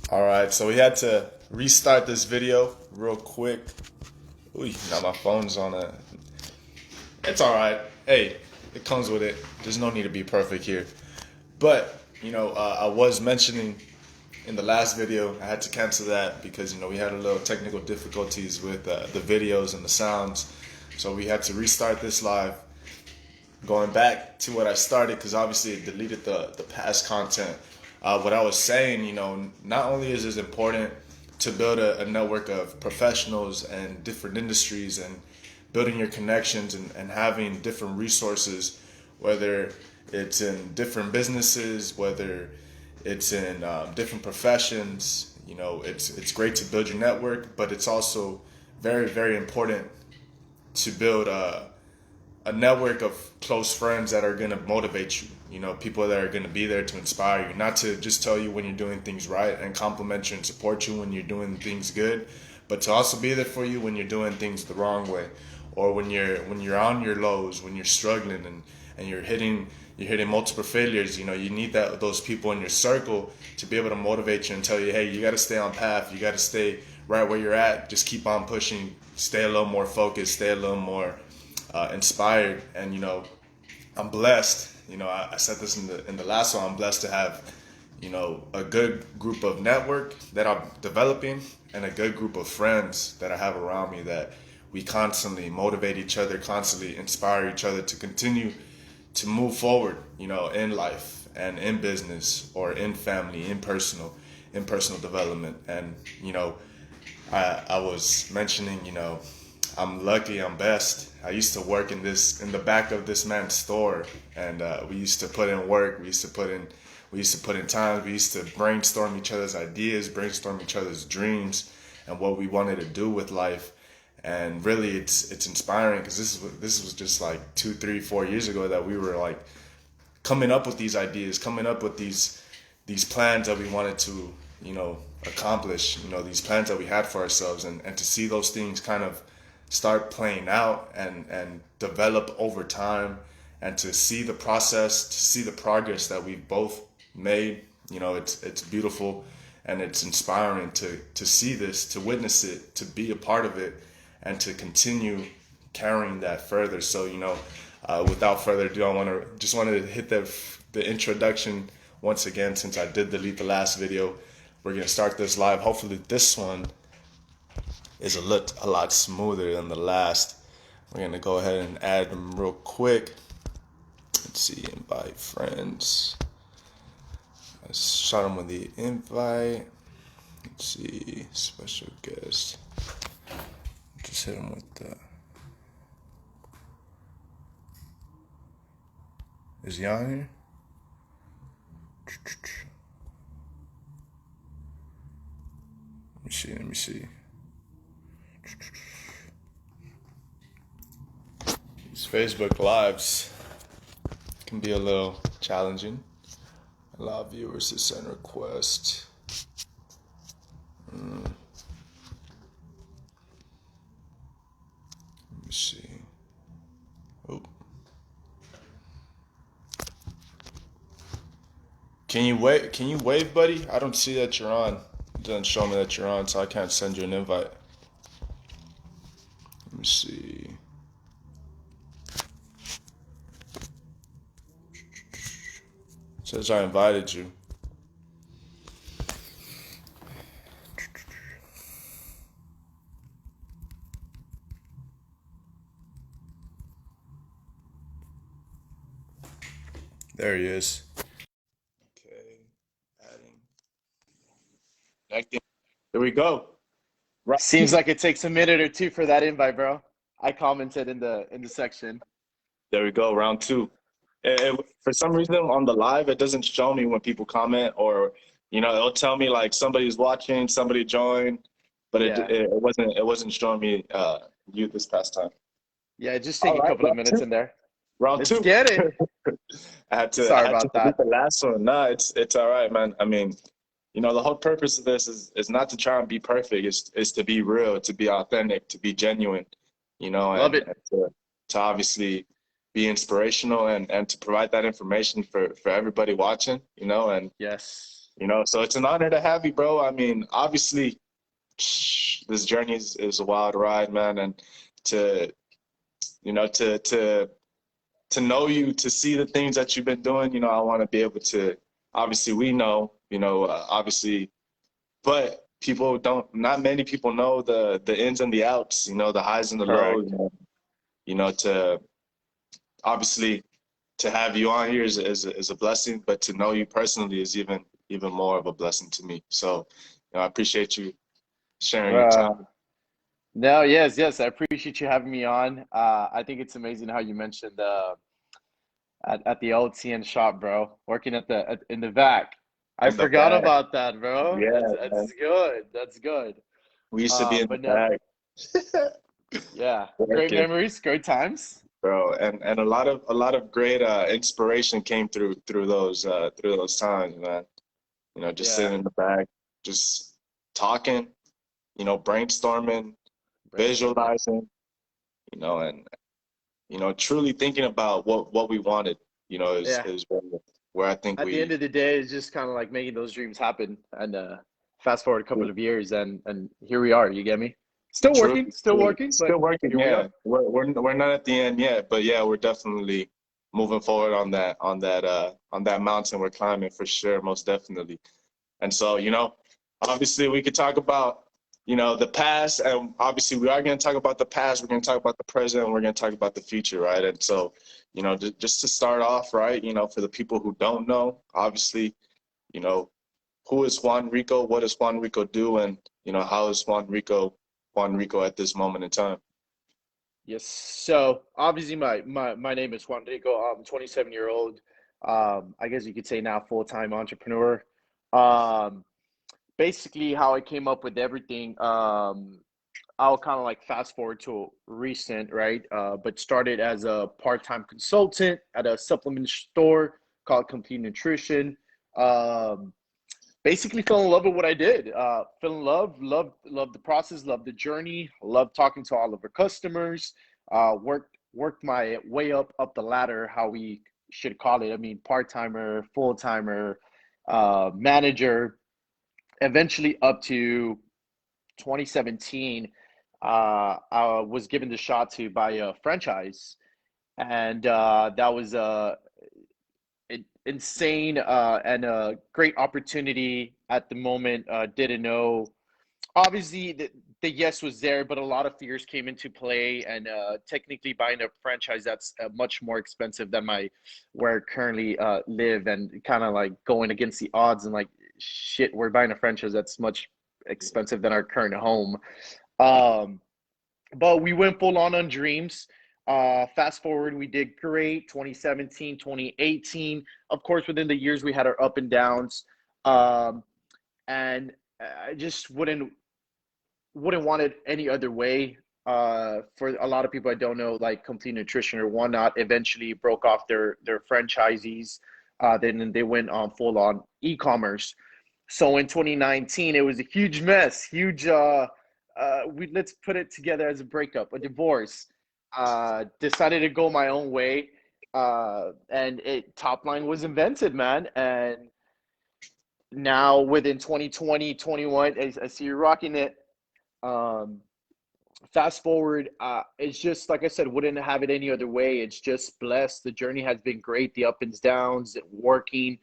All right, so we had to restart this video real quick. Ooh, now my phone's on a. It's all right. Hey, it comes with it. There's no need to be perfect here. But I was mentioning in the last video, I had to cancel that because we had a little technical difficulties with the videos and the sounds. So we had to restart this live, going back to what I started because obviously it deleted the past content. What I was saying, not only is it important to build a network of professionals and different industries and building your connections and having different resources, whether it's in different businesses, whether it's in different professions. It's great to build your network, but it's also very, very important to build a network of close friends that are going to motivate you. People that are going to be there to inspire you, not to just tell you when you're doing things right and compliment you and support you when you're doing things good, but to also be there for you when you're doing things the wrong way, or when you're on your lows, when you're struggling and you're hitting multiple failures. You need those people in your circle to be able to motivate you and tell you, hey, you got to stay on path, you got to stay right where you're at, just keep on pushing, stay a little more focused, stay a little more inspired. And I'm blessed. I said this in the last one. I'm blessed to have a good group of network that I'm developing and a good group of friends that I have around me that we constantly motivate each other, constantly inspire each other to continue to move forward, in life and in business or in family, in personal development. And I was mentioning, I'm lucky, I'm blessed. I used to work in the back of this man's store, and we used to put in work. We used to put in time. We used to brainstorm each other's ideas, brainstorm each other's dreams, and what we wanted to do with life. And really, it's inspiring because this was just like 2, 3, 4 years ago that we were like coming up with these ideas, coming up with these plans that we wanted to accomplish. These plans that we had for ourselves, and to see those things kind of start playing out and develop over time, and to see the process, to see the progress that we've both made. It's beautiful, and it's inspiring to see this, to witness it, to be a part of it, and to continue carrying that further. So without further ado, I wanted to hit the introduction once again, since I did delete the last video. We're gonna start this live. Hopefully this one is a lot smoother than the last. We're gonna go ahead and add them real quick. Let's see, invite friends. I shot them with the invite. Let's see, special guest. Just hit them with the. Is he on here? Let me see. These Facebook Lives can be a little challenging. Allow viewers to send requests. Let me see. Oh. Can you wave, buddy? I don't see that you're on. It doesn't show me that you're on, so I can't send you an invite. Let me see. It says I invited you. There he is. Okay, adding. Connecting. Here we go. Right. Seems like it takes a minute or two for that invite, bro. I commented in the section. There we go. Round two. For some reason on the live, it doesn't show me when people comment, or it'll tell me like somebody's watching, somebody joined, but it Yeah. it wasn't showing me you this past time. Yeah, just take All a right, couple of round minutes two. in there. Round Let's two. get it. I Sorry had to about delete that. the last one. Nah, it's all right, man. I mean, the whole purpose of this is not to try and be perfect. It's to be real, to be authentic, to be genuine, Love and it. to obviously be inspirational and to provide that information for everybody watching, and Yes. So it's an honor to have you, bro. I mean, obviously, this journey is a wild ride, man, and to you know to know you, to see the things that you've been doing, I want to be able to. Obviously, we know, obviously, but people don't. Not many people know the ins and the outs, the highs and the lows. Correct. To obviously to have you on here is a blessing, but to know you personally is even more of a blessing to me. So, I appreciate you sharing your Uh, time. no, yes, yes. I appreciate you having me on. I think it's amazing how you mentioned at the old TN shop, bro, working in the back. I In the forgot back. about that, bro. Yeah, That's man. good. That's good. We used to be in the But no, back yeah, great working, memories, great times. bro. And a lot of great inspiration came through those times, man. Just Yeah, sitting in the back, just talking, brainstorming, brainstorming. visualizing, and truly thinking about what we wanted, is Yeah. is where I think At the end we of the day, it's just kind of like making those dreams happen. And fast forward a couple of years, and here we are. You get me? truly, Still truly working, but still working. here we Yeah, are. we're not at the end yet, but yeah, we're definitely moving forward on that mountain we're climbing for sure, most definitely. And so, obviously we could talk about, the past, and obviously we are going to talk about the past, we're going to talk about the present, and we're going to talk about the future, right? And so, just to start off, right, for the people who don't know, obviously, you know, who is Juan Rico? What does Juan Rico do? And, how is Juan Rico at this moment in time? Yes. So obviously, my name is Juan Rico. I'm 27-year old. I guess you could say now full-time entrepreneur. Um, Basically, how I came up with everything. I'll kind of like fast forward to recent, right? But started as a part-time consultant at a supplement store called Complete Nutrition. Um, Basically fell in love with what I did. Fell in love, loved the process, loved the journey, loved talking to all of our customers. Worked my way up the ladder, how we should call it. I mean, part timer, full timer, manager. Eventually, up to 2017, I was given the shot to buy a franchise, and that was insane and a great opportunity at the moment. Didn't know. Obviously, the yes was there, but a lot of fears came into play. And technically, buying a franchise that's much more expensive than my where I currently live, and kind of like going against the odds. And like, shit, we're buying a franchise that's much expensive than our current home. Um, but we went full on dreams. Fast forward, we did great 2017, 2018. Of course, within the years, we had our up and downs. Um, and I just wouldn't want it any other way. For a lot of people I don't know, like Complete Nutrition or whatnot, eventually broke off their franchisees. Then they went on full on e-commerce. So in 2019, it was a huge mess, huge. We let's put it together as a breakup, a divorce. Decided to go my own way, and TopLine was invented, man. And now within 2020, 21, I see you rocking it. Um, Fast forward, it's just like I said, wouldn't have it any other way. It's just blessed. The journey has been great, the up and downs, working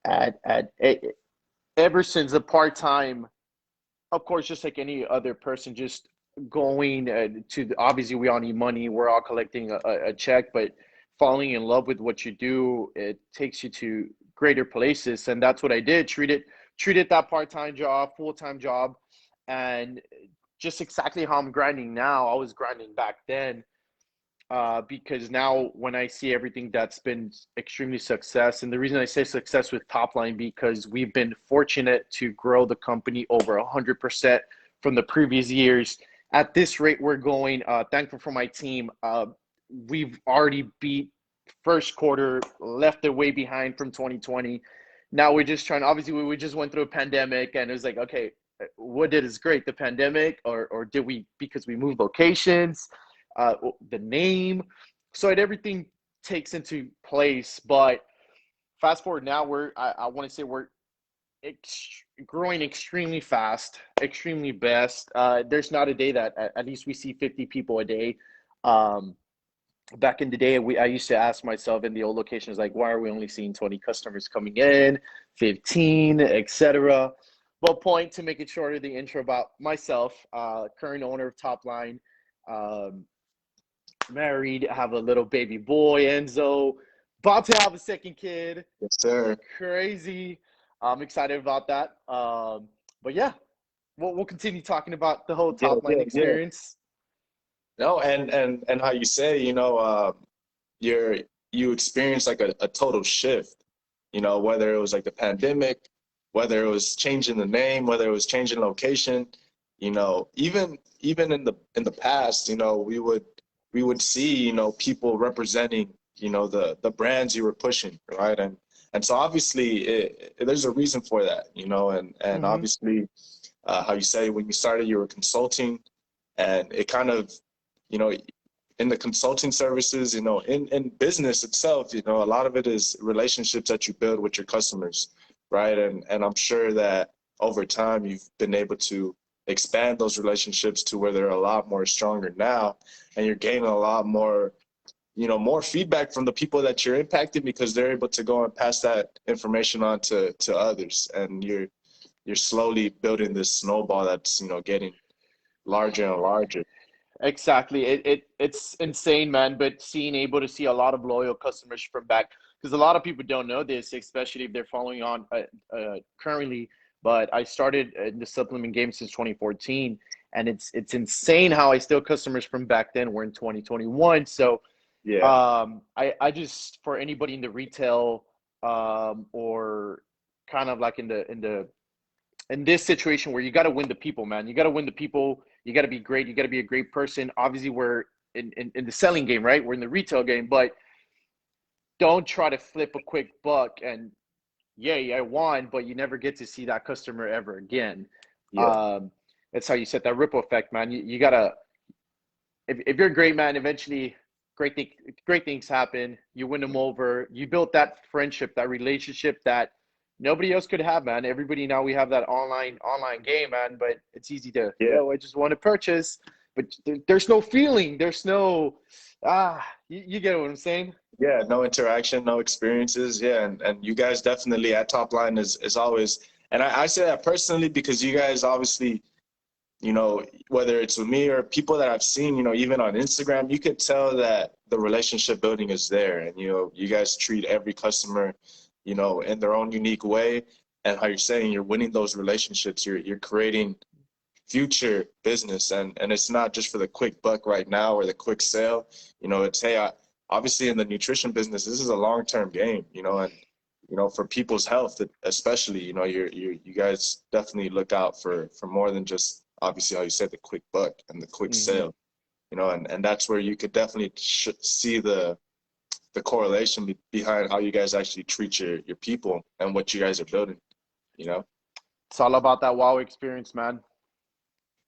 at ever since the part time. Of course, just like any other person, just going obviously we all need money. We're all collecting a check, but falling in love with what you do, it takes you to greater places, and that's what I did. Treated that part time job, full time job, and just exactly how I'm grinding now. I was grinding back then, because now when I see everything that's been extremely success, and the reason I say success with Topline, because we've been fortunate to grow the company over 100% from the previous years. At this rate we're going, thankful for my team. We've already beat first quarter, left it way behind from 2020. Now we're just trying. Obviously, we just went through a pandemic, and it was like, okay, what did is great, the pandemic, or did we because we moved locations, uh, the name. So everything takes into place. But fast forward now, I want to say we're growing extremely fast, extremely best. There's not a day that at least we see 50 people a day. Um, Back in the day, I used to ask myself in the old locations, like, why are we only seeing 20 customers coming in, 15, etc. But point to make it shorter, the intro about myself, current owner of Topline, um, married, have a little baby boy, Enzo, about to have a second kid. Yes, sir. Crazy. I'm excited about that. But yeah, we'll continue talking about the whole Yeah, Topline yeah, yeah. experience. No, and how you say, you're you experience like a total shift, whether it was like the pandemic, whether it was changing the name, whether it was changing location, even in the past, we would see, people representing, the brands you were pushing, right? And so obviously there's a reason for that, and Hmm. obviously how you say when you started you were consulting, and it kind of, you know in the consulting services, in business itself, a lot of it is relationships that you build with your customers, right? And I'm sure that over time you've been able to expand those relationships to where they're a lot more stronger now, and you're gaining a lot more, more feedback from the people that you're impacting, because they're able to go and pass that information on to others, and you're slowly building this snowball that's, getting larger and larger. Exactly. It's insane, man. But seeing able to see a lot of loyal customers from back, because a lot of people don't know this, especially if they're following on currently. But I started in the supplement game since 2014, and it's insane how I still customers from back then. We're in 2021, so Yeah. I just, for anybody in the retail or kind of like in this situation where you got to win the people, man. You got to win the people. You got to be great. You got to be a great person. Obviously, we're in the selling game, right? We're in the retail game, but don't try to flip a quick buck and yay, I won, but you never get to see that customer ever again. Yeah. Um, that's how you set that ripple effect, man. You gotta, if you're a great man, eventually great things happen. You win them over. You built that friendship, that relationship that nobody else could have, man. Everybody now we have that online game, man. But it's easy to, Yeah. I just want to purchase, but there's no feeling. There's no you get what I'm saying? Yeah, no interaction, no experiences. Yeah, and you guys definitely at Top Line is always, and I say that personally because you guys obviously, whether it's with me or people that I've seen, even on Instagram, you could tell that the relationship building is there, and you guys treat every customer, in their own unique way, and how you're saying you're winning those relationships, you're creating future business, and it's not just for the quick buck right now or the quick sale. It's, hey, obviously in the nutrition business this is a long-term game, and for people's health especially, you guys definitely look out for more than just obviously how you said the quick buck and the quick Hmm. sale, and that's where you could definitely see the correlation behind how you guys actually treat your people and what you guys are building, you know. It's all about that wow experience, man.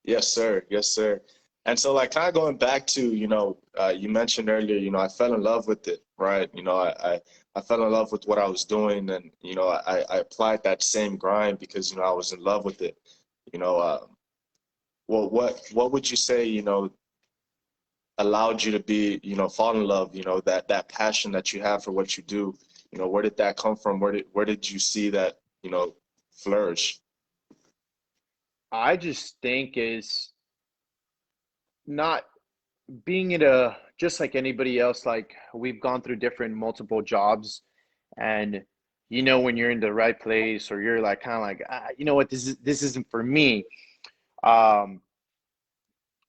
Yes, sir. Yes, sir. And so, like, kind of going back to, you mentioned earlier, I fell in love with it, right? I fell in love with what I was doing, and, I applied that same grind because, I was in love with it. You know, well, what would you say, allowed you to be, fall in love, that passion that you have for what you do? Where did that come from? Where did you see that, flourish? I just think is not being in a, just like anybody else, like we've gone through different multiple jobs, and when you're in the right place, or you're like kind of like, you know what, this isn't for me. um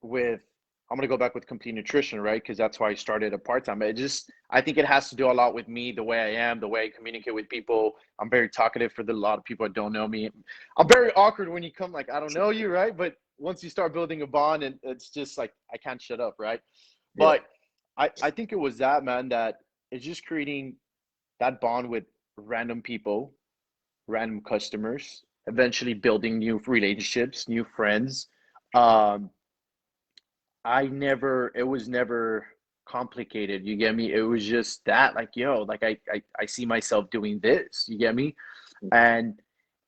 with I'm gonna go back with complete nutrition, right? Because that's why I started a part-time. I think it has to do a lot with me, the way I am, the way I communicate with people. I'm very talkative for a lot of people that don't know me. I'm very awkward when you come, like, I don't know you, right? But once you start building a bond, and it's just like I can't shut up, right? Yeah. But I think it was that, man, that it's just creating that bond with random people, random customers, eventually building new relationships, new friends. Um, it was never complicated. You get me? It was just that, like, yo, like I see myself doing this. You get me? And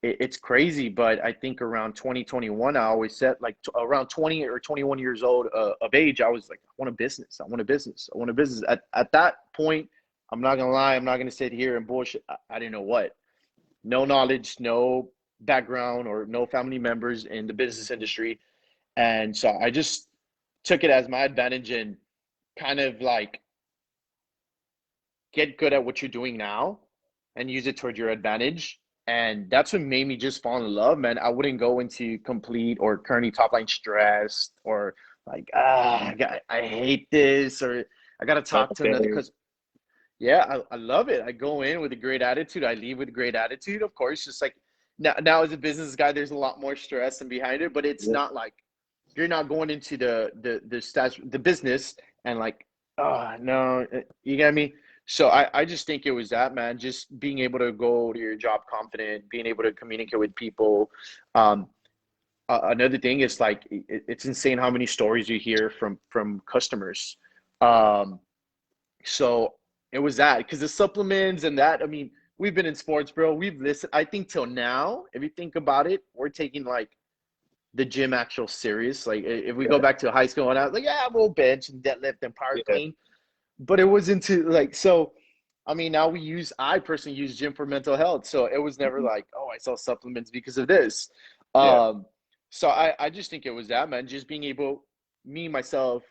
it's crazy, but I think around 2021, I always said like around 20 or 21 years old of age, I was like, I want a business. I want a business. I want a business. At that point, I'm not gonna lie, I'm not gonna sit here and bullshit. I didn't know what. No knowledge, no background, or no family members in the business industry. And so I just took it as my advantage and kind of like get good at what you're doing now and use it toward your advantage. And that's what made me just fall in love, man. I wouldn't go into complete or currently top line stressed or like, I hate this, or I got to talk to another. Okay. Because, yeah, I love it. I go in with a great attitude. I leave with a great attitude. Of course, just like now as a business guy, there's a lot more stress and behind it, but it's Yeah. not like you're not going into the business and like, oh no, you get me. So I just think it was that, man, just being able to go to your job confident, being able to communicate with people. um Another thing is like it's insane how many stories you hear from customers. um so it was that, because the supplements and that, I mean, we've been in sports, bro. We've listened, I think, till now, if you think about it, we're taking like the gym actual serious. Like if we go Yeah. back to high school, and I was like, yeah, we'll bench and deadlift and power Yeah. clean, but it wasn't to like so. I mean, now I personally use gym for mental health, so it was never Mhm. like, oh, I sell supplements because of this. Yeah. Um, so I just think it was that, man, just being able, me myself,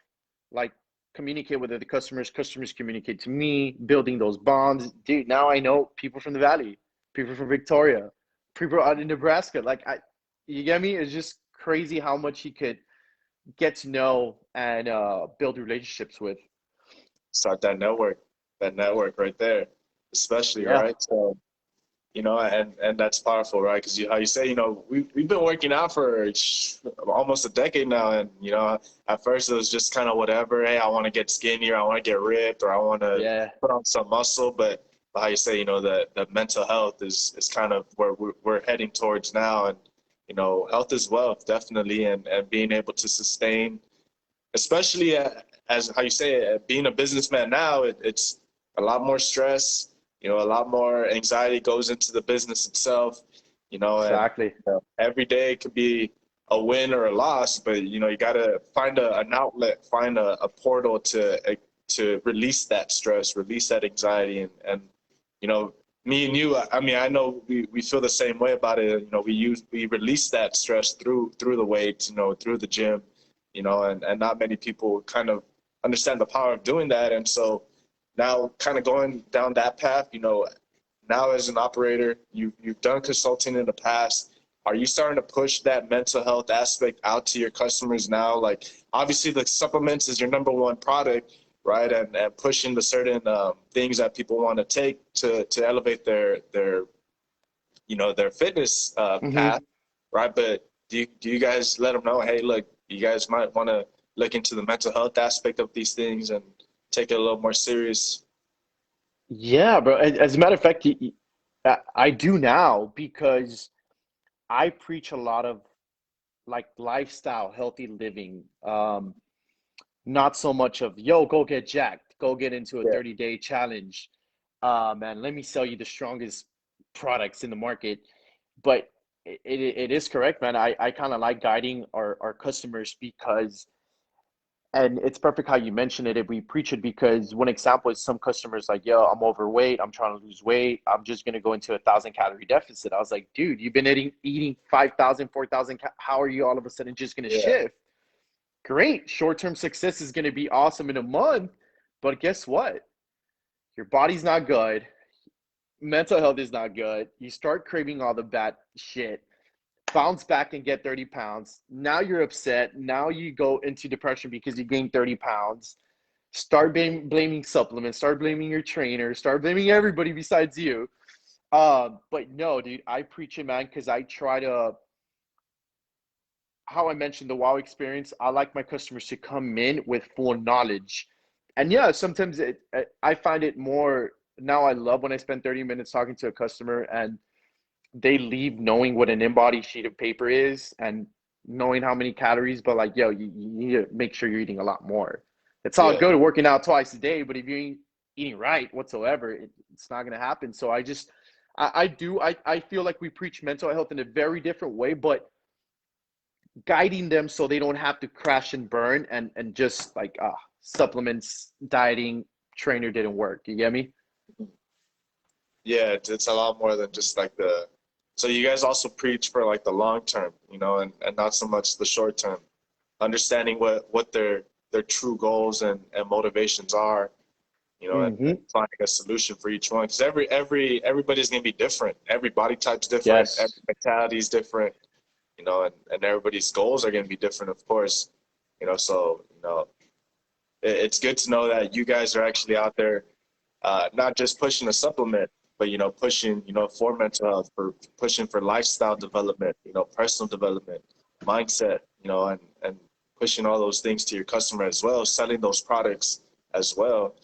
like communicate with the customers, customers communicate to me, building those bonds, dude. Now I know people from the valley, people from Victoria, people out in Nebraska. Like you get me? It's just crazy how much you could get to know and build relationships with. Start that network right there, especially, Yeah. right? So, and that's powerful, right? Because how you say, we've been working out for almost a decade now, and at first it was just kind of whatever. Hey, I want to get skinnier, I want to get ripped, or I want to Yeah. put on some muscle. But how you say, the mental health is kind of where we're heading towards now, and health is wealth, definitely, and being able to sustain, especially as how you say it, being a businessman now, it's a lot more stress. A lot more anxiety goes into the business itself. And Exactly. every day could be a win or a loss, but you got to find an outlet, find a portal to release that stress, release that anxiety, and you know me and you, I mean, I know we feel the same way about it. We release that stress through the weights, through the gym, and not many people kind of understand the power of doing that. And so now kind of going down that path, now as an operator, you've done consulting in the past. Are you starting to push that mental health aspect out to your customers now? Like, obviously the supplements is your number one product, right? And pushing the certain things that people want to take to elevate their fitness Hmm. path, right? But do you guys let them know, hey, look, you guys might want to look into the mental health aspect of these things and take it a little more serious? Yeah, bro. As a matter of fact, I do now, because I preach a lot of like lifestyle, healthy living. Not so much of, yo, go get jacked, go get into a Yeah, 30-day challenge. Man, let me sell you the strongest products in the market. But it is correct, man. I kind of like guiding our customers, because, and it's perfect how you mentioned it. If we preach it, because one example is some customers like, yo, I'm overweight, I'm trying to lose weight, I'm just gonna go into 1,000 calorie deficit. I was like, dude, you've been eating 5,000, 4,000. How are you all of a sudden just gonna yeah, shift? Great, short-term success is gonna be awesome in a month, but guess what? Your body's not good, mental health is not good. You start craving all the bad shit, bounce back and get 30 pounds. Now you're upset. Now you go into depression because you gained 30 pounds. Start blaming supplements, start blaming your trainer, start blaming everybody besides you. But no, dude, I preach it, man, because I try to, how I mentioned the wow experience, I like my customers to come in with full knowledge. And yeah, sometimes I find it more, now I love when I spend 30 minutes talking to a customer and they leave knowing what an embodied sheet of paper is and knowing how many calories, but like, yo, you need to make sure you're eating a lot more. It's all yeah, good working out twice a day, but if you ain't eating right whatsoever, it's not going to happen. So I feel like we preach mental health in a very different way, but guiding them so they don't have to crash and burn and just like supplements, dieting, trainer didn't work. You get me? Yeah, it's a lot more than just like the. So you guys also preach for like the long term, you know, and not so much the short term. Understanding what their true goals and motivations are, you know, and Mm-hmm. finding a solution for each one. Because everybody's gonna be different. Every body type's different. Every Yes. mentality is different. You know, and everybody's goals are gonna be different, of course. You know, so you know, it's good to know that you guys are actually out there, not just pushing a supplement, but you know, pushing, you know, for mental health, for pushing for lifestyle development, you know, personal development, mindset, you know, and pushing all those things to your customer as well, selling those products as well,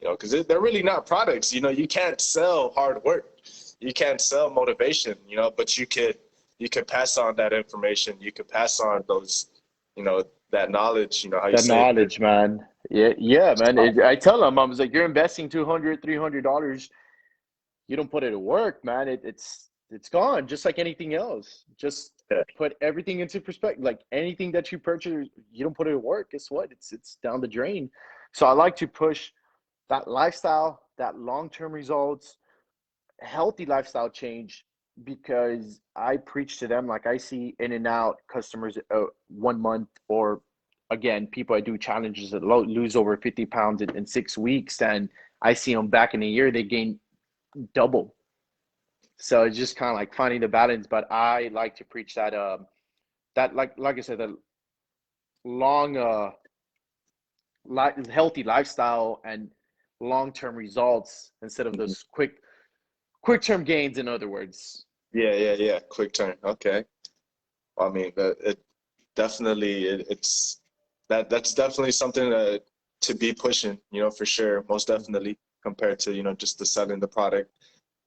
you know, because they're really not products. You know, you can't sell hard work, you can't sell motivation, you know, but you could pass on that information, you could pass on those, you know, that knowledge, you know, how you The say it. knowledge, man. Yeah, yeah, man. I tell them, I was like, you're investing $200, $300. You don't put it to work, man. It's gone, just like anything else. Just Yeah, put everything into perspective. Like anything that you purchase, you don't put it to work. Guess what? It's down the drain. So I like to push that lifestyle, that long-term results, healthy lifestyle change because I preach to them like I see in and out customers 1 month or again people I do challenges that lose over 50 pounds in 6 weeks and I see them back in a year they gain double. So it's just kind of like finding the balance. But I like to preach that that like I said the long healthy lifestyle and long term results instead of mhm. those quick term gains. In other words. Yeah. Quick turn. Okay. I mean, it definitely it's that's definitely something to be pushing, you know, for sure, most definitely compared to, you know, just the selling the product.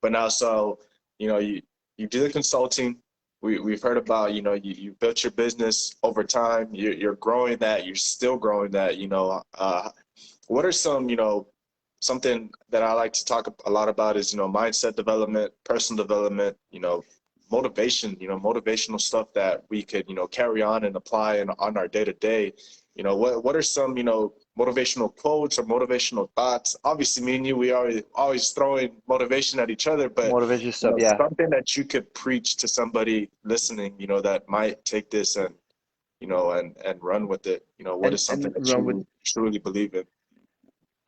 But now, so, you know, you do the consulting. We've heard about, you know, you built your business over time. You're growing that. You're still growing that. You know, what are some, you know, something that I like to talk a lot about is, you know, mindset development, personal development, you know, motivation, you know, motivational stuff that we could, you know, carry on and apply on our day to day. You know, what are some, you know, motivational quotes or motivational thoughts? Obviously, me and you, we are always throwing motivation at each other, but Motivation you stuff, know, yeah. something that you could preach to somebody listening, you know, that might take this and, you know, and run with it. You know, what is something And that run with you truly believe in?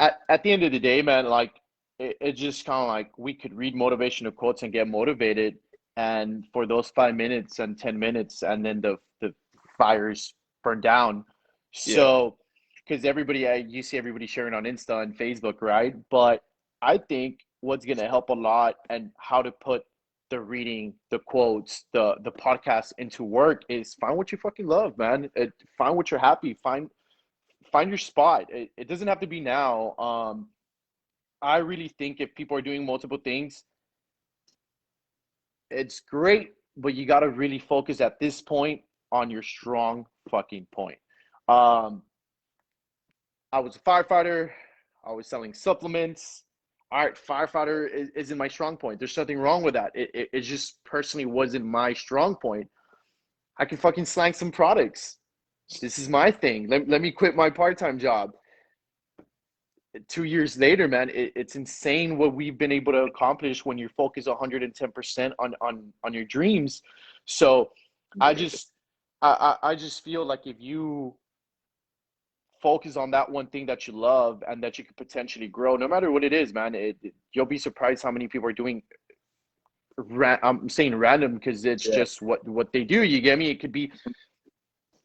at the end of the day, man, like it's just kind of like we could read motivational quotes and get motivated, and for those 5 minutes and 10 minutes, and then the fires burn down. Yeah. So, because everybody, you see everybody sharing on Insta and Facebook, right? But I think what's gonna help a lot and how to put the reading, the quotes, the podcast into work is find what you fucking love, man. Find what you're happy. Find your spot. It doesn't have to be now. I really think if people are doing multiple things, it's great, but you got to really focus at this point on your strong fucking point. Um, I was a firefighter. I was selling supplements. All right, firefighter isn't my strong point. There's nothing wrong with that. It just personally wasn't my strong point. I can fucking slang some products. This is my thing. Let me quit my part-time job. 2 years later, man, it's insane what we've been able to accomplish when you focus 110% on your dreams. So I just I just feel like if you focus on that one thing that you love and that you could potentially grow, no matter what it is, man, you'll be surprised how many people are doing. I'm saying random because it's Yeah. just what they do. You get me? It could be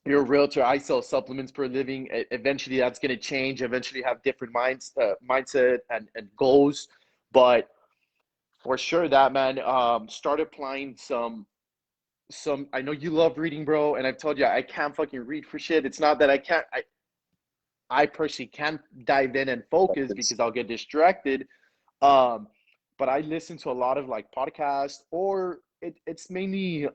you're a realtor. I sell supplements for a living. Eventually, that's going to change. Eventually, have different mindset and goals. But for sure, that man, start applying some. I know you love reading, bro, and I've told you I can't fucking read for shit. It's not that I can't. I personally can't dive in and focus because I'll get distracted. Um, but I listen to a lot of like podcasts, or it's mainly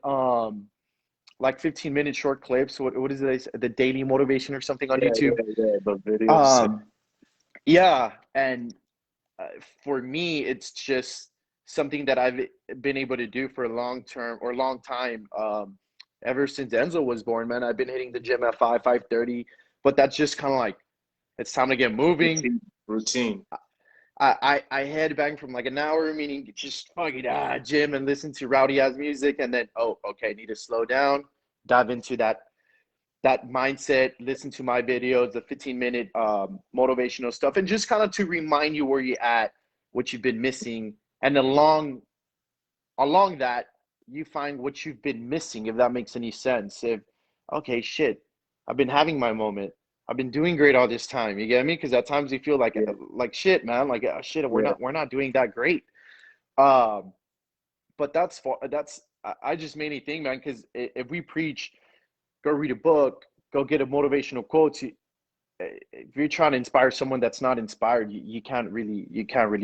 like 15-minute short clips. What is it? The daily motivation or something on YouTube. The videos. Um, yeah, and uh, for me, it's just something that I've been able to do for a long time. Ever since Enzo was born, man, I've been hitting the gym at 5:30, but that's just kind of like, it's time to get moving. Routine. I headbang from like an hour, meaning just fucking gym and listen to rowdy ass music, and then okay, need to slow down, dive into that mindset, listen to my videos, the 15-minute motivational stuff, and just kind of to remind you where you're at, what you've been missing, and along that, you find what you've been missing, if that makes any sense. If, okay, shit, I've been having my moment. I've been doing great all this time. You get me? Because at times you feel Yeah. like shit, man. Like shit, Yeah. we're not doing that great. Um, but that's I just made anything, man. Because if we preach, go read a book, go get a motivational quote. If you're trying to inspire someone that's not inspired, you can't really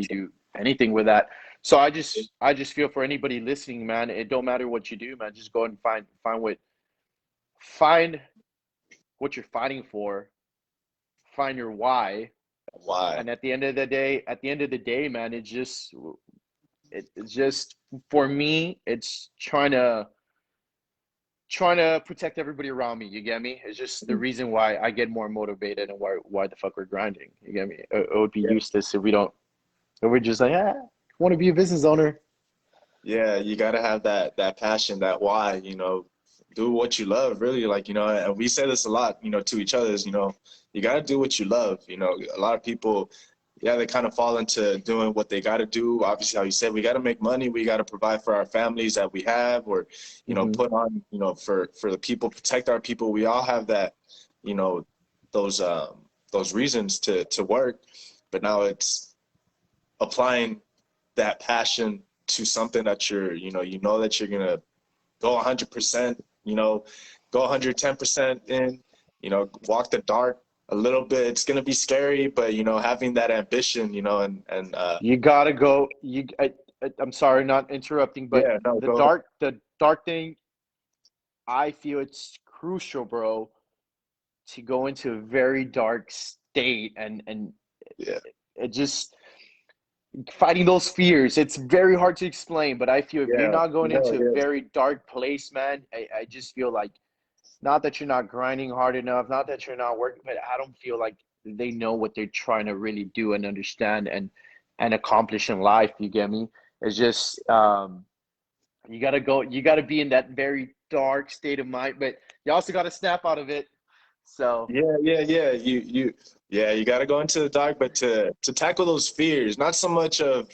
do anything with that. So I just feel for anybody listening, man, it don't matter what you do, man. Just go and find what you're fighting for, find your why, Why? and at the end of the day, man, it's just for me, it's trying to protect everybody around me. You get me? It's just the reason why I get more motivated and why the fuck we're grinding. You get me? It would be Yeah. useless if we're just like, I want to be a business owner. Yeah, you gotta have that passion, that why, do what you love, really. Like, and we say this a lot, to each other is, you gotta do what you love. A lot of people, yeah, they kind of fall into doing what they gotta do. Obviously, how you said, we gotta make money, we gotta provide for our families that we have, or, Mm-hmm. put on, for the people, protect our people. We all have that, you know, those reasons to work, but now it's applying that passion to something that that you're gonna go 100%, go 110% in, walk the dark a little bit. It's gonna be scary, but having that ambition, and You gotta go. I'm sorry, not interrupting, but yeah, no, go ahead. the dark thing. I feel it's crucial, bro, to go into a very dark state and Yeah, it just fighting those fears. It's very hard to explain, but I feel if you're yeah, not going no, into a it is. very dark place, man, I just feel like not that you're not grinding hard enough, not that you're not working, but I don't feel like they know what they're trying to really do and understand and accomplish in life. You get me? It's just you gotta be in that very dark state of mind, but you also gotta snap out of it. So Yeah. Yeah, you got to go into the dark, but to tackle those fears, not so much of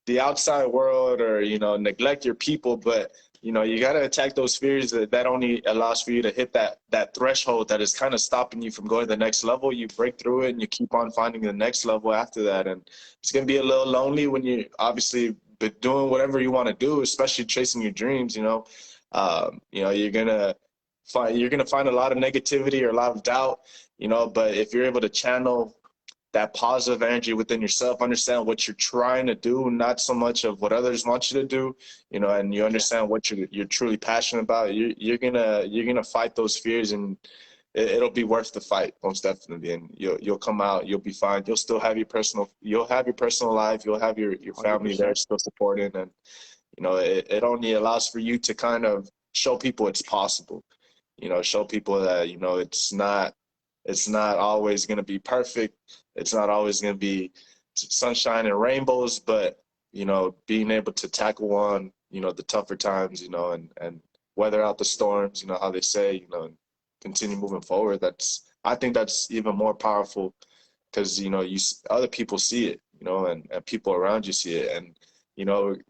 the outside world or neglect your people, but you got to attack those fears that only allows for you to hit that threshold that is kind of stopping you from going to the next level. You break through it and you keep on finding the next level after that, and it's going to be a little lonely when you obviously but doing whatever you want to do, especially chasing your dreams. You're gonna find a lot of negativity or a lot of doubt, but if you're able to channel that positive energy within yourself, understand what you're trying to do, not so much of what others want you to do, and you yeah, understand what you're truly passionate about, you're gonna fight those fears, and it'll be worth the fight, most definitely. And you'll come out, you'll be fine. You'll have your personal life, you'll have your family there 100%. still supporting, and it only allows for you to kind of show people it's possible. Show people that it's not always going to be perfect. It's not always going to be sunshine and rainbows, but being able to tackle on the tougher times, and weather out the storms, how they say, and continue moving forward. I think that's even more powerful because other people see it, and people around you see it. And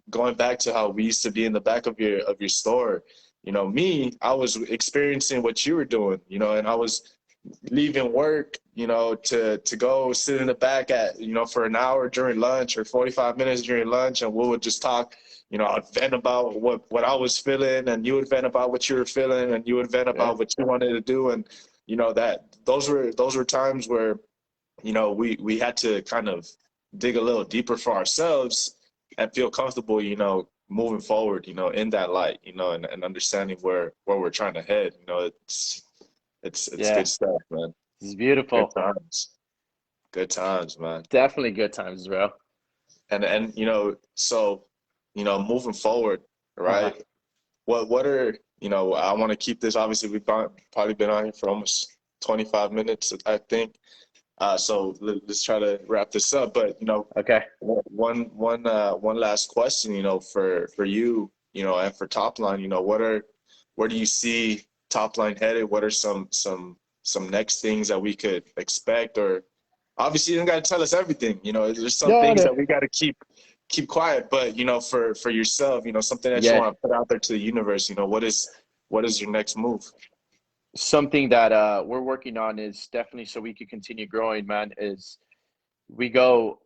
going back to how we used to be in the back of your store, I was experiencing what you were doing, and I was leaving work, to go sit in the back for an hour during lunch or 45 minutes during lunch, and we would just talk. I'd vent about what I was feeling, and you would vent about what you were feeling, and you would vent Yeah. about what you wanted to do, and that those were times where we had to kind of dig a little deeper for ourselves and feel comfortable, moving forward, in that light, and understanding where we're trying to head. It's Yeah. good stuff, man. This is Good beautiful. times. Good times, man. Definitely good times, bro. And so moving forward, right? What are, I want to keep this, obviously we've probably been on here for almost 25 minutes, I think. So let's try to wrap this up. But, Okay. one last question, for you, and for TopLine, where do you see TopLine headed? What are some next things that we could expect? Or obviously you don't got to tell us everything. There's some No, things no. that we got to keep quiet. But for yourself, something that you Yeah. want to put out there to the universe. What is your next move? Something that we're working on is definitely so we could continue growing, man, is we go,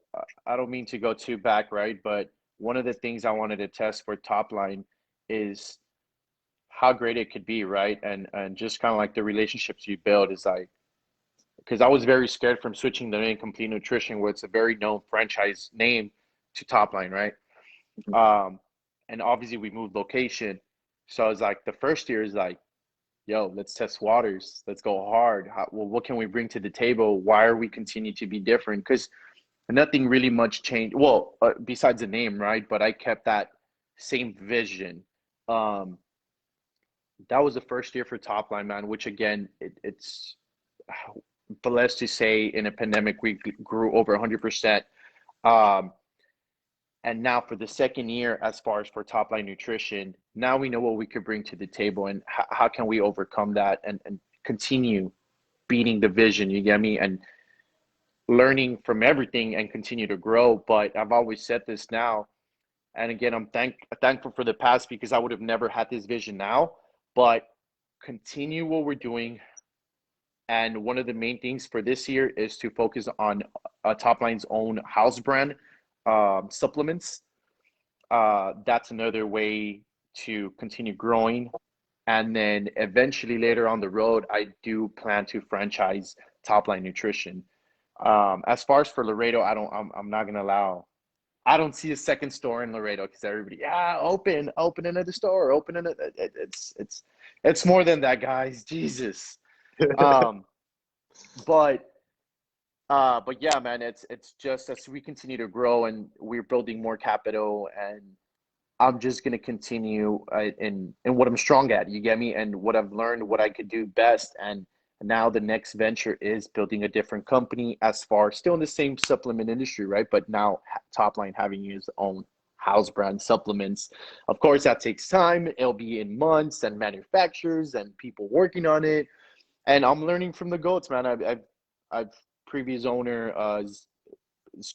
I don't mean to go too back, right? But one of the things I wanted to test for top line is how great it could be, right? And just kind of like the relationships you build is like, because I was very scared from switching the name Complete Nutrition, where it's a very known franchise name, to top line, right? Um, and obviously we moved location. So I was like, the first year is like, yo, let's test waters. Let's go hard. Well, what can we bring to the table? Why are we continue to be different? Because nothing really much changed. Well, besides the name, right? But I kept that same vision. Um, that was the first year for Top Line, man. Which again, it's blessed to say in a pandemic we grew over 100%. Um, and now for the second year, as far as for Top Line Nutrition, now we know what we could bring to the table and how can we overcome that and continue beating the vision. You get me? And learning from everything and continue to grow. But I've always said this now, and again, I'm thankful for the past because I would have never had this vision now. But continue what we're doing. And one of the main things for this year is to focus on Top Line's own house brand supplements. That's another way to continue growing. And then eventually later on the road, I do plan to franchise Top Line Nutrition. As far as for Laredo, I'm not gonna allow. I don't see a second store in Laredo because everybody, yeah, open another store, open another. It's more than that, guys. Jesus. Um, but but yeah, man, it's just as we continue to grow and we're building more capital, and I'm just gonna continue in what I'm strong at. You get me, and what I've learned, what I could do best, and now the next venture is building a different company, as far still in the same supplement industry, right? But now Topline having his own house brand supplements. Of course, that takes time. It'll be in months and manufacturers and people working on it. And I'm learning from the goats, man. I've previous owner is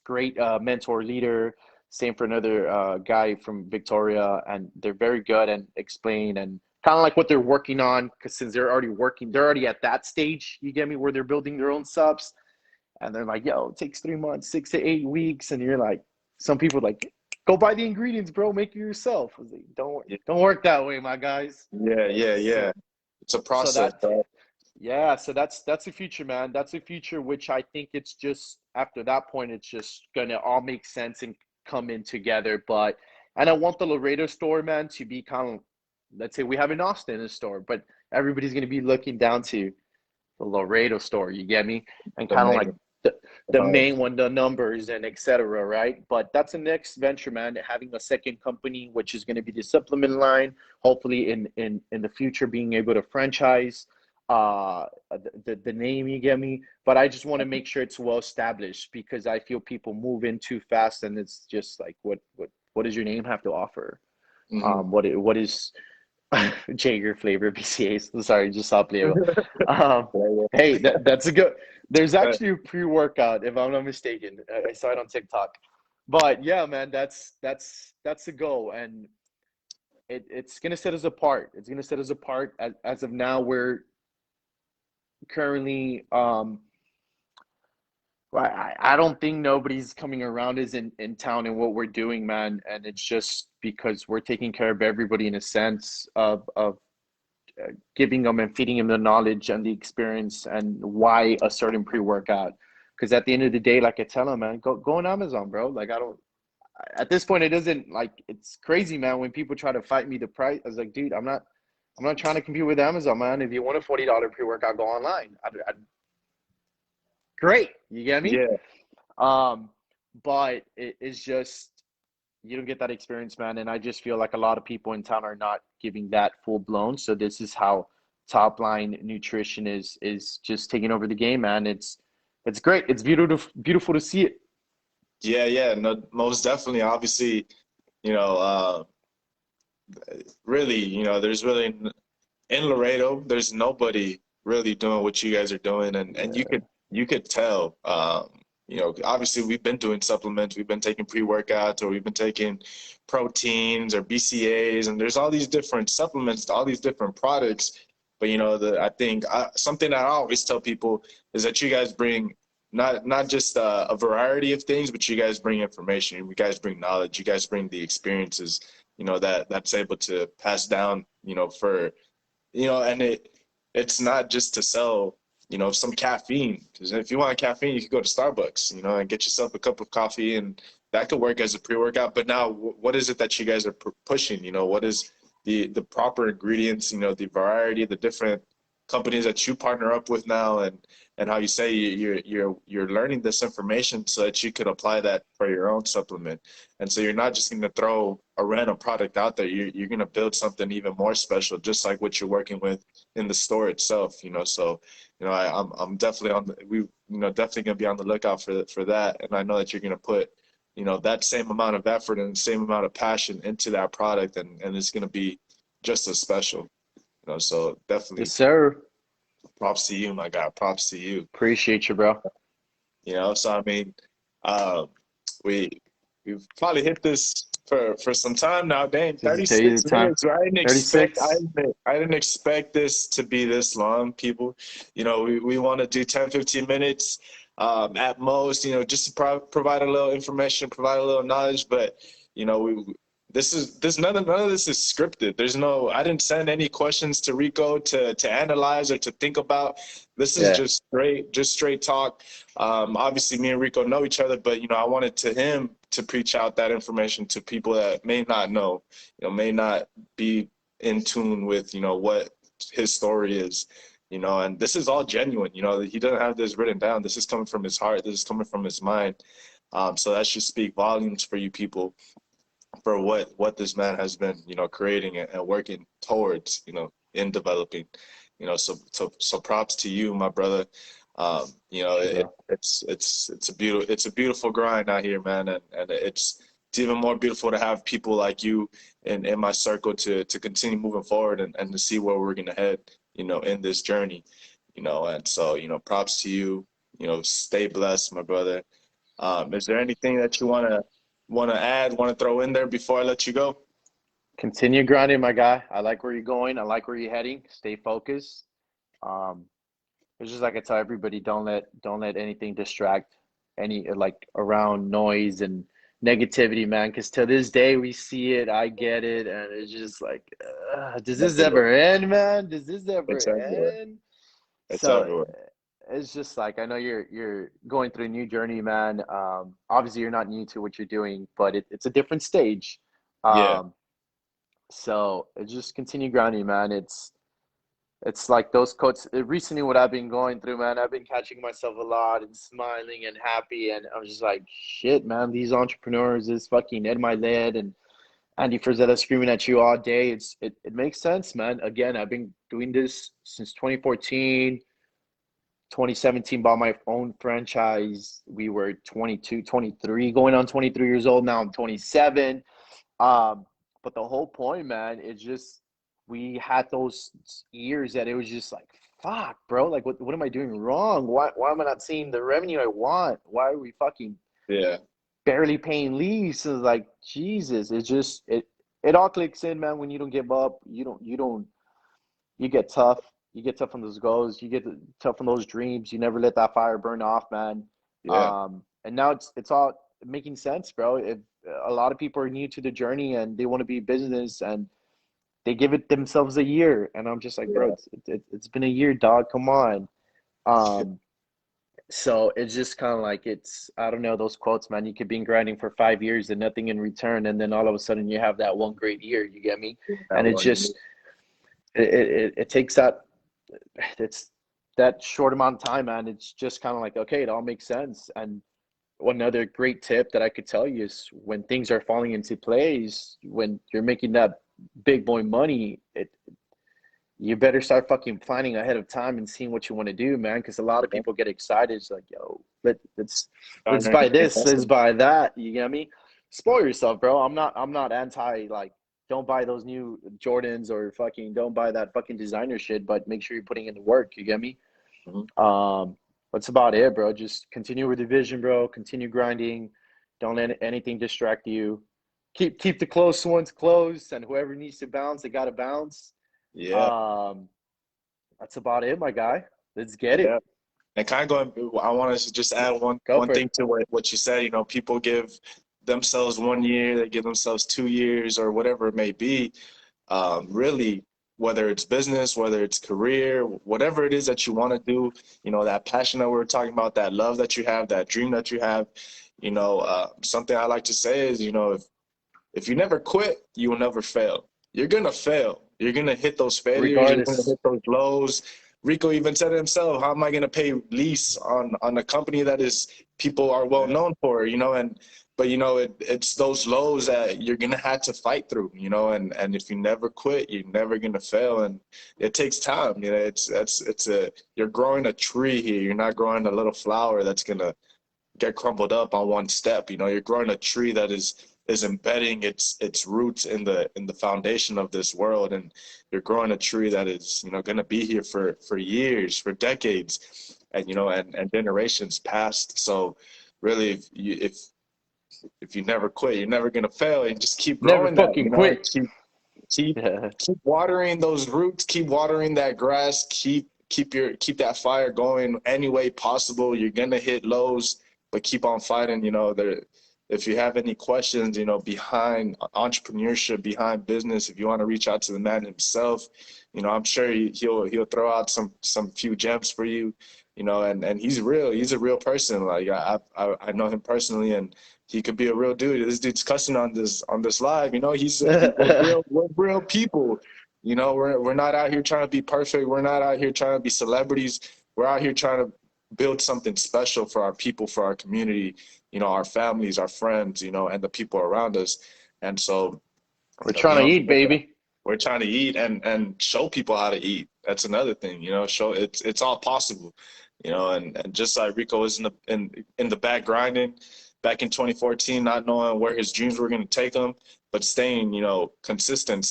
great mentor leader. Same for another guy from Victoria, and they're very good and explain and kind of like what they're working on. Because since they're already working, they're already at that stage. You get me, where they're building their own subs, and they're like, "Yo, it takes 3 months, 6 to 8 weeks," and you're like, some people are like, "Go buy the ingredients, bro. Make it yourself." I was like, don't work that way, my guys. Yeah. So It's a so process, that bro. yeah, so that's the future, man. That's the future, which I think it's just after that point, it's just gonna all make sense and come in together. But and I want the Laredo store, man, to be kind of, let's say we have in Austin a store, but everybody's gonna be looking down to the Laredo store. You get me? And The kind of like main. the main one, the numbers and etc. Right? But that's the next venture, man. Having a second company, which is gonna be the supplement line. Hopefully, in the future, being able to franchise the name, you get me, but I just want to make sure it's well established because I feel people move in too fast and it's just like what does your name have to offer? Mhm. What is Jaeger flavor BCA? Sorry, just stop Leo. Yeah, Hey, that's a good. There's yeah. actually a pre-workout if I'm not mistaken. I saw it on TikTok. But yeah, man, that's the goal, and it's gonna set us apart. It's gonna set us apart as of now. We're currently I don't think nobody's coming around is in town and what we're doing, man. And it's just because we're taking care of everybody in a sense of giving them and feeding them the knowledge and the experience and why a certain pre-workout. Because at the end of the day, like I tell them, man, go on Amazon, bro. Like I don't at this point it doesn't like it's crazy, man, when people try to fight me the price. I was like, dude, I'm not trying to compete with Amazon, man. If you want a $40 pre-workout, go online. Great, you get me? Yeah. Um, but it's just you don't get that experience, man. And I just feel like a lot of people in town are not giving that full blown. So this is how top line nutrition is just taking over the game, man. It's great. It's beautiful to see it. Yeah, no, most definitely. Obviously, you know, really, there's really in Laredo, there's nobody really doing what you guys are doing, and you could tell. Obviously, we've been doing supplements, we've been taking pre-workouts, or we've been taking proteins or BCAAs, and there's all these different supplements, all these different products. But I think something that I always tell people is that you guys bring not just a variety of things, but you guys bring information, you guys bring knowledge, you guys bring the experiences, that's able to pass down, and it's not just to sell, some caffeine. Because if you want caffeine, you can go to Starbucks, and get yourself a cup of coffee, and that could work as a pre-workout. But now, what is it that you guys are pushing? What is the proper ingredients? The variety, the different companies that you partner up with now, and how you say you're learning this information so that you could apply that for your own supplement. And so you're not just going to throw a random product out there. You're going to build something even more special, just like what you're working with in the store itself. So I'm definitely definitely going to be on the lookout for that. And I know that you're going to put that same amount of effort and the same amount of passion into that product, and it's going to be just as special. So definitely Yes, sir. props to you, my guy. Props to you. Appreciate you, bro. So I mean, we've probably hit this for some time now. Dang, Just to tell you the 36 time. minutes. I didn't expect 36. I didn't expect this to be this long, people. We want to do 10, 15 minutes at most, just to provide a little information, provide a little knowledge, but we none of this is scripted. I didn't send any questions to Rico to analyze or to think about. This is just straight talk. Obviously me and Rico know each other, but I wanted him to preach out that information to people that may not know, may not be in tune with, what his story is, and this is all genuine. He doesn't have this written down. This is coming from his heart. This is coming from his mind. So that should speak volumes for you people, for what this man has been, creating and working towards, in developing, so props to you, my brother. It's a beautiful grind out here, man, and it's even more beautiful to have people like you in my circle to continue moving forward and to see where we're gonna head, in this journey, and so props to you. Stay blessed, my brother. Is there anything that you want to add, want to throw in there before I let you go? Continue grinding, my guy. I like where you're going. I like where you're heading. Stay focused. It's just like I tell everybody, don't let anything distract any around noise and negativity, man. Because to this day we see it, I get it, and it's just like, does this ever end, man? Does this ever It's everywhere. end? It's So everywhere. it's just like, I know you're going through a new journey, man. Obviously you're not new to what you're doing, but it's a different stage. Yeah. So just continue grinding, man. It's like those quotes. Recently, what I've been going through, man, I've been catching myself a lot and smiling and happy, and I'm just like, shit, man. These entrepreneurs is fucking Ed Milet and Andy Frazetta screaming at you all day. It makes sense, man. Again, I've been doing this since 2014, 2017. Bought my own franchise. We were 22, 23, going on 23 years old. Now I'm 27. But the whole point, man, is just we had those years that it was just like, fuck, bro. Like, what am I doing wrong? Why am I not seeing the revenue I want? Why are we fucking barely paying lease? It's like, Jesus, it all clicks in, man. When you don't give up, you get tough. You get tough on those goals. You get tough on those dreams. You never let that fire burn off, man. Yeah. And now it's all making sense, bro. A lot of people are new to the journey and they want to be business and they give it themselves a year, and I'm just like, bro, it's been a year, dog. Come on. So it's just kind of like, I don't know, those quotes, man. You could be grinding for 5 years and nothing in return, and then all of a sudden you have that one great year. You get me? And it's just it takes it's that short amount of time, man. It's just kind of like, okay, it all makes sense. And another great tip that I could tell you is when things are falling into place, when you're making that big boy money, you better start fucking planning ahead of time and seeing what you want to do, man. Because a lot of people get excited. It's like, yo, let's buy this, let's buy that. You get me? Spoil yourself, bro. I'm not anti like don't buy those new Jordans or fucking don't buy that fucking designer shit, but make sure you're putting in the work. You get me? That's about it, bro. Just continue with the vision, bro. Continue grinding. Don't let anything distract you. Keep the close ones close, and whoever needs to bounce, they gotta bounce. Yeah. That's about it, my guy. Let's get it. And kind of going, I want to just add one thing to what you said. You know, people give themselves 1 year, they give themselves 2 years, or whatever it may be. Really, whether it's business, whether it's career, whatever it is that you want to do, you know, that passion that we're talking about, that love that you have, that dream that you have, you know, something I like to say is, you know, if you never quit, you will never fail. You're going to fail. You're going to hit those failures. You're going to hit those lows. Rico even said it himself, how am I going to pay lease on a company that is people are well known for, you know, but you know, it's those lows that you're going to have to fight through, you know, and if you never quit, you're never going to fail. And it takes time. You know, you're growing a tree here. You're not growing a little flower that's going to get crumbled up on one step. You know, you're growing a tree that is embedding its roots in the foundation of this world, and you're growing a tree that is, you know, going to be here for years, for decades, and you know, and generations past. So really, if you never quit, you're never going to fail, and just keep growing Never fucking quit. Keep watering those roots, keep watering that grass, keep that fire going any way possible. You're going to hit lows, but keep on fighting. You know, if you have any questions, you know, behind entrepreneurship, behind business, if you want to reach out to the man himself, you know, I'm sure he'll throw out some few gems for you, you know, and he's real. He's a real person. Like I know him personally, and he could be a real dude. This dude's cussing on this live, you know. We're real people, you know. We're not out here trying to be perfect. We're not out here trying to be celebrities. We're out here trying to build something special for our people, for our community, you know, our families, our friends, you know, and the people around us. And so we're trying to eat, baby. We're trying to eat and show people how to eat. That's another thing, you know, show it's all possible, you know, and just like Rico was in the back grinding back in 2014, not knowing where his dreams were going to take him, but staying, you know, consistent,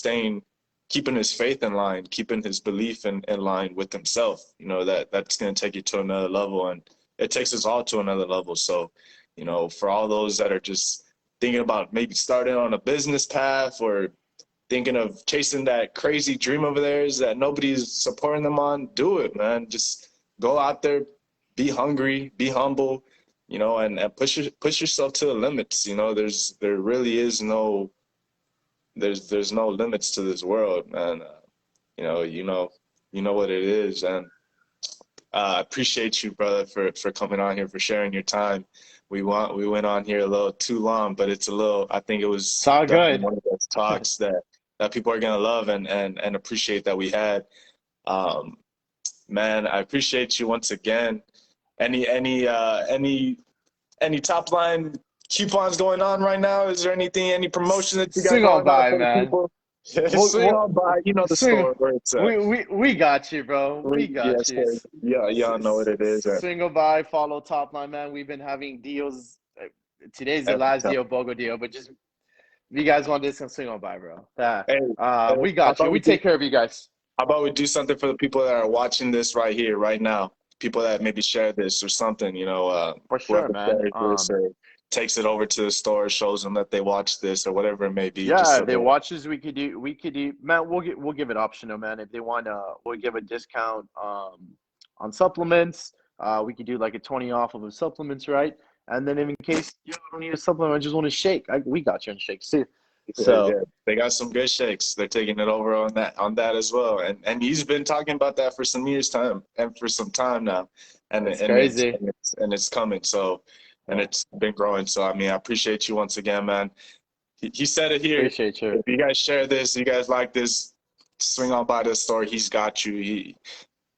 keeping his faith in line, keeping his belief in line with himself, you know, that's going to take you to another level, and it takes us all to another level. So, you know, for all those that are just thinking about maybe starting on a business path or thinking of chasing that crazy dream over theirs that nobody's supporting them on, do it, man. Just go out there, be hungry, be humble, you know, and push yourself to the limits. You know, there really is no there's no limits to this world, man. You know what it is, and I appreciate you, brother, for coming on here, for sharing your time. We went on here a little too long, but I think it was definitely one of those talks that people are gonna love and appreciate that we had. Man, I appreciate you once again. Any top line coupons going on right now? Is there any promotion that you got Swing going on by, on for man. the people? Swing on by, you know the store where it's at. We got you, bro. We got you. Sir. Yeah, y'all know what it is. Swing on by, follow Top Line, man. We've been having deals. Today's the last deal, BOGO deal, but just if you guys want this, swing on by, bro. We got you. We take care of you guys. How about we do something for the people that are watching this right here, right now? People that maybe share this or something, you know. For sure, man. Takes it over to the store, shows them that they watch this or whatever it may be. Yeah, if they watch this, we could do, man, we'll give it optional, man. If they want we'll give a discount on supplements. We could do like a 20 off of the supplements, right? And then in case you don't need a supplement, I just want to shake, we got you on shakes too. So yeah, they got some good shakes. They're taking it over on that as well. And he's been talking about that for some years time and for some time now. And it's crazy. It's coming. So and it's been growing. So I mean, I appreciate you once again, man. He said it here. Appreciate you. If you guys share this, you guys like this, swing on by the store. He's got you.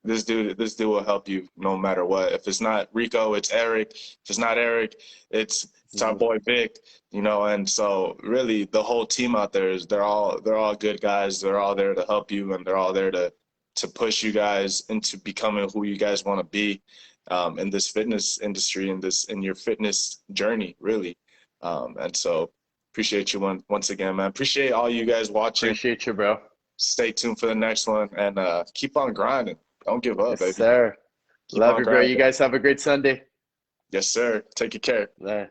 this dude will help you no matter what. If it's not Rico, it's Eric. If it's not Eric, it's our boy Vic, you know. And so really the whole team out there is they're all good guys. They're all there to help you, and they're all there to push you guys into becoming who you guys want to be in this fitness industry, in your fitness journey, really. And so appreciate you once again, man. Appreciate all you guys watching. Appreciate you, bro. Stay tuned for the next one, and keep on grinding. Don't give up, Yes, baby. sir. Keep Love on you, bro. You grinding. guys have a great Sunday. Yes, sir. Take care. Bye.